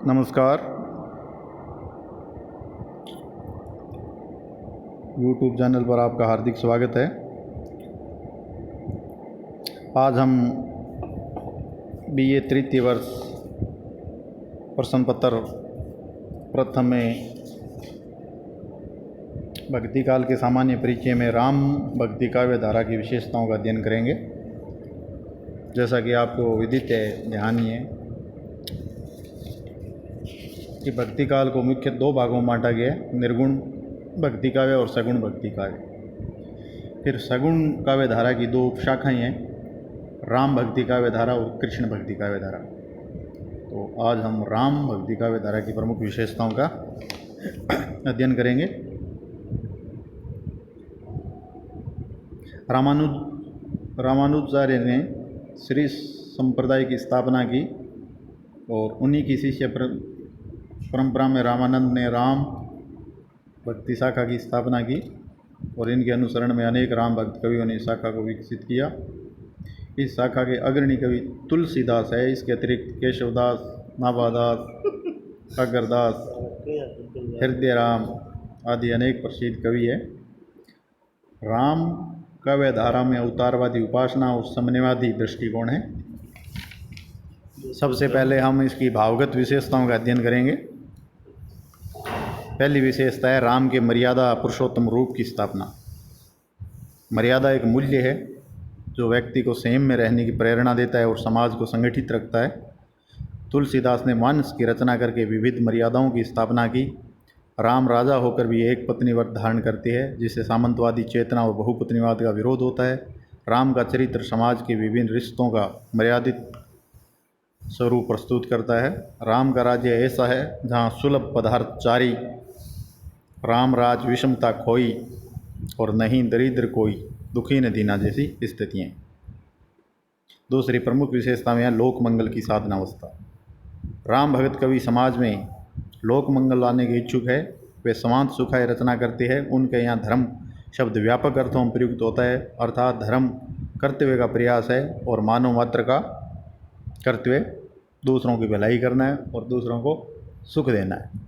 नमस्कार। YouTube channel पर आपका हार्दिक स्वागत है। आज हम BA तृतीय वर्ष प्रश्न पत्र प्रथम में भक्ति काल के सामान्य परिचय में राम भक्ति काव्य धारा की विशेषताओं का अध्ययन करेंगे। जैसा कि आपको विदित है, ध्यान है कि भक्ति काल को मुख्य दो भागों में बांटा गया है, निर्गुण भक्ति काव्य और सगुण भक्ति काव्य। फिर सगुण काव्य धारा की दो उपशाखाएं हैं, राम भक्ति काव्य धारा और कृष्ण भक्ति काव्य धारा। तो आज हम राम भक्ति काव्य धारा की प्रमुख विशेषताओं का अध्ययन करेंगे। रामानुजाचार्य ने श्री संप्रदाय की स्थापना की और उन्हीं की शिष्य परंपरा में रामानंद ने राम भक्ति शाखा की स्थापना की और इनके अनुसरण में अनेक राम भक्त कवियों ने इस शाखा को विकसित किया। इस शाखा के अग्रणी कवि तुलसीदास है। इसके अतिरिक्त केशवदास, नाभादास, अगरदास, हृदय राम आदि अनेक प्रसिद्ध कवि है। राम काव्य धारा में अवतारवादी उपासना और समन्वयवादी दृष्टिकोण है। सबसे पहले हम इसकी भावगत विशेषताओं का अध्ययन करेंगे। पहली विशेषता है राम के मर्यादा पुरुषोत्तम रूप की स्थापना। मर्यादा एक मूल्य है जो व्यक्ति को संयम में रहने की प्रेरणा देता है और समाज को संगठित रखता है। तुलसीदास ने मानस की रचना करके विविध मर्यादाओं की स्थापना की। राम राजा होकर भी एक पत्नी व्रत धारण करते हैं, जिससे सामंतवादी चेतना और बहुपत्नीवाद का विरोध होता है। राम का चरित्र समाज के विभिन्न रिश्तों का मर्यादित स्वरूप प्रस्तुत करता है। राम का राज्य ऐसा है जहाँ सुलभ पदार्थ चारी, राम राज विषमता खोई और नहीं दरिद्र कोई, दुखी न दीना जैसी स्थितियाँ। दूसरी प्रमुख विशेषता में है लोक मंगल की साधनावस्था। राम भगत कवि समाज में लोक मंगल लाने के इच्छुक है। वे समांत सुखाय रचना करते हैं। उनके यहाँ धर्म शब्द व्यापक अर्थों में प्रयुक्त होता है, अर्थात धर्म कर्तव्य का प्रयास है और मानव मात्र का कर्तव्य दूसरों की भलाई करना है और दूसरों को सुख देना है।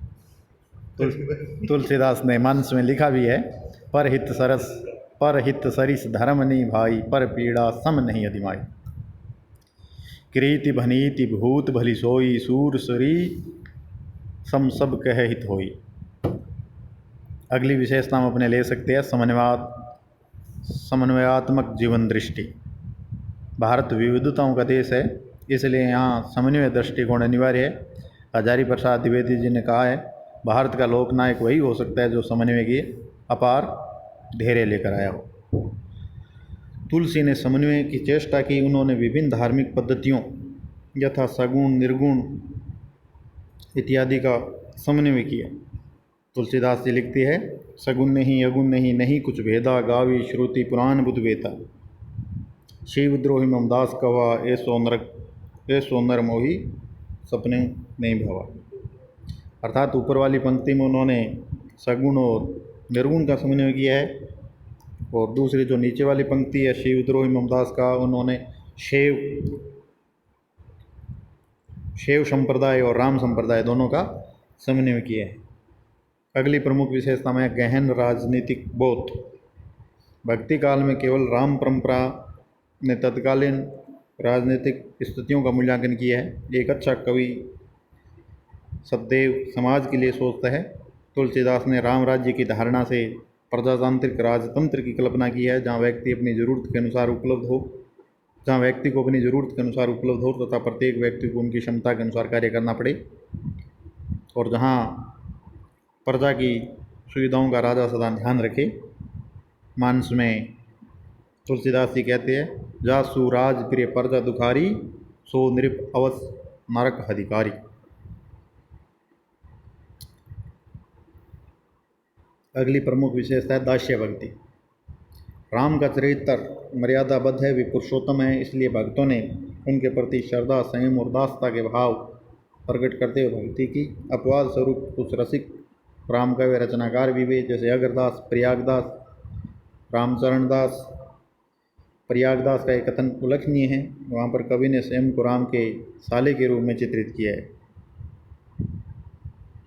तुलसीदास ने मानस में लिखा भी है, पर हित सरिस धर्म नहीं भाई, पर पीड़ा सम नहीं अधिमाई। कृति भनीति भूत भली सोई, सूर सरी सम सब कह हित होई। अगली विशेषता हम अपने ले सकते हैं समन्वयात्मक जीवन दृष्टि। भारत विविधताओं का देश है, इसलिए यहाँ समन्वय दृष्टिकोण अनिवार्य है। हजारी प्रसाद द्विवेदी जी ने कहा है, भारत का लोकनायक वही हो सकता है जो समन्वय की अपार धैर्य लेकर आया हो। तुलसी ने समन्वय की चेष्टा की। उन्होंने विभिन्न धार्मिक पद्धतियों यथा सगुण, निर्गुण इत्यादि का समन्वय किया। तुलसीदास जी लिखती है, सगुण नहीं अगुण नहीं, नहीं कुछ भेदा, गावी श्रुति पुराण बुध बेता। शिव द्रोही ममदास कवा, ऐसो नर मोही सपने नहीं भवा। अर्थात ऊपर वाली पंक्ति में उन्होंने सगुण और निर्गुण का समन्वय किया है, और दूसरी जो नीचे वाली पंक्ति है शिवद्रोही ममदास का, उन्होंने शैव संप्रदाय और राम संप्रदाय दोनों का समन्वय किया है। अगली प्रमुख विशेषता में गहन राजनीतिक बोध। भक्ति काल में केवल राम परंपरा ने तत्कालीन राजनीतिक स्थितियों का मूल्यांकन किया है। एक अच्छा कवि सदैव समाज के लिए सोचता है। तुलसीदास ने राम राज्य की धारणा से प्रजातांत्रिक राजतंत्र की कल्पना की है, जहाँ व्यक्ति अपनी ज़रूरत के अनुसार उपलब्ध हो, तथा प्रत्येक व्यक्ति को उनकी क्षमता के अनुसार कार्य करना पड़े, और जहाँ प्रजा की सुविधाओं का राजा सदा ध्यान रखे। मानस में तुलसीदास जी कहते हैं, जा सुराज प्रिय प्रजा दुखारी, सो नृप अवस नरक अधिकारी। अगली प्रमुख विशेषता है दास्य भक्ति। राम का चरित्र मर्यादाबद्ध है, वे पुरुषोत्तम है, इसलिए भक्तों ने उनके प्रति श्रद्धा, संयम और दासता के भाव प्रकट करते हुए भक्ति की। अपवाद स्वरूप कुछ रसिक राम काव्य रचनाकार भी वे, जैसे अगरदास, प्रयागदास, रामचरणदास। प्रयागदास का एक कथन उल्लेखनीय है। वहाँ पर कवि ने स्वयं को राम के साले के रूप में चित्रित किया है।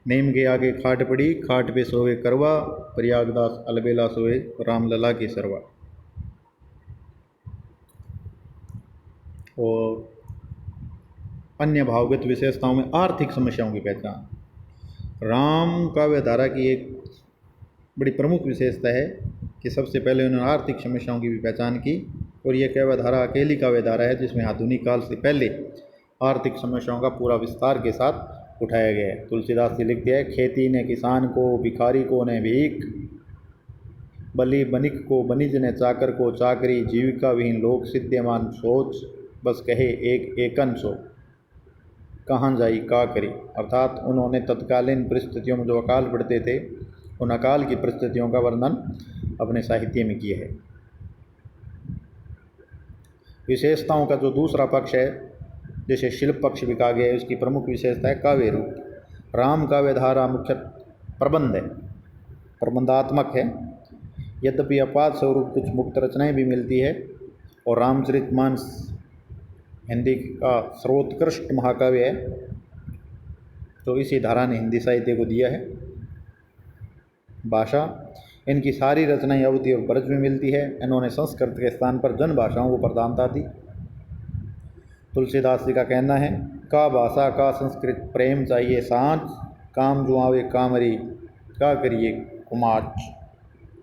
नेम के आगे खाट पड़ी, खाट पे सोए करवा, प्रयागदास अलबेला सोए रामलला की सरवा। और अन्य भावगत विशेषताओं में आर्थिक समस्याओं की पहचान। राम काव्य धारा की एक बड़ी प्रमुख विशेषता है कि सबसे पहले उन्होंने आर्थिक समस्याओं की भी पहचान की, और यह काव्य धारा अकेली काव्य धारा है जिसमें आधुनिक काल से पहले आर्थिक समस्याओं का पूरा विस्तार के साथ उठाया गया है। तुलसीदास जी लिखते हैं, खेती ने किसान को, भिखारी को ने भीख, बलि बनिक को, बनिज ने चाकर को चाकरी, जीविका विहीन लोग सिद्ध्यमान सोच, बस कहे एक एकन सो, कहाँ जाई का करी। अर्थात उन्होंने तत्कालीन परिस्थितियों में जो अकाल पड़ते थे, उन अकाल की परिस्थितियों का वर्णन अपने साहित्य में किया है। विशेषताओं का जो दूसरा पक्ष है, जैसे शिल्प पक्ष भी कहा गया है, उसकी प्रमुख विशेषता है काव्य रूप। राम काव्य धारा मुख्य प्रबंध है, प्रबंधात्मक है। यद्यपि अपात स्वरूप कुछ मुक्त रचनाएं भी मिलती है, और रामचरितमानस हिंदी का सर्वोत्कृष्ट महाकाव्य है, तो इसी धारा ने हिंदी साहित्य को दिया है। भाषा, इनकी सारी रचनाएं अवधि और ब्रज में मिलती है। इन्होंने संस्कृत के स्थान पर जन भाषाओं को प्रधानता दी। तुलसीदास जी का कहना है, का भाषा का संस्कृत प्रेम चाहिए सांझ, काम जो आवे कामरी, का करिए कुमार।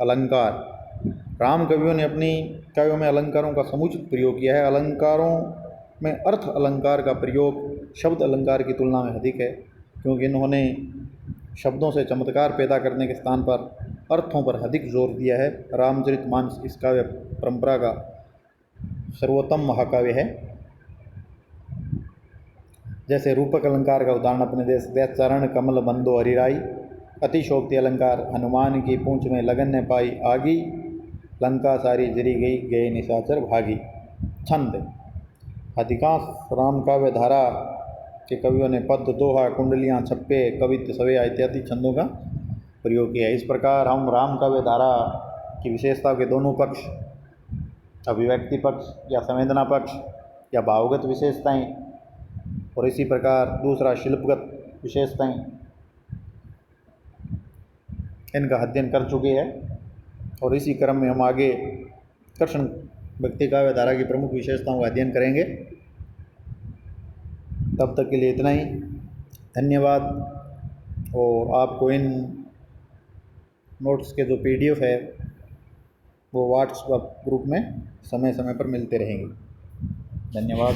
अलंकार, राम कवियों ने अपनी काव्यों में अलंकारों का समुचित प्रयोग किया है। अलंकारों में अर्थ अलंकार का प्रयोग शब्द अलंकार की तुलना में अधिक है, क्योंकि इन्होंने शब्दों से चमत्कार पैदा करने के स्थान पर अर्थों पर अधिक जोर दिया है। रामचरितमानस इस काव्य परंपरा का सर्वोत्तम महाकाव्य है। जैसे रूपक अलंकार का उदाहरण अपने देश चरण कमल बंदो हरिराई, अतिशोक्ति अलंकार, हनुमान की पूंछ में लगन ने पाई आगी, लंका सारी जरी गई गए निशाचर भागी। छंद, अधिकांश राम काव्य धारा के कवियों ने पद, दोहा, कुंडलियाँ, छप्पे, कवित्व, सवेया इत्यादि छंदों का प्रयोग किया है। इस प्रकार हम राम काव्य धारा की विशेषता के दोनों पक्ष, अभिव्यक्ति पक्ष या संवेदना पक्ष या भावगत विशेषताएं, और इसी प्रकार दूसरा शिल्पगत विशेषताएं, इनका अध्ययन कर चुके हैं। और इसी क्रम में हम आगे कृष्ण भक्ति काव्य धारा की प्रमुख विशेषताओं का अध्ययन करेंगे। तब तक के लिए इतना ही, धन्यवाद। और आपको इन नोट्स के जो PDF है वो व्हाट्सएप ग्रुप में समय समय पर मिलते रहेंगे। धन्यवाद।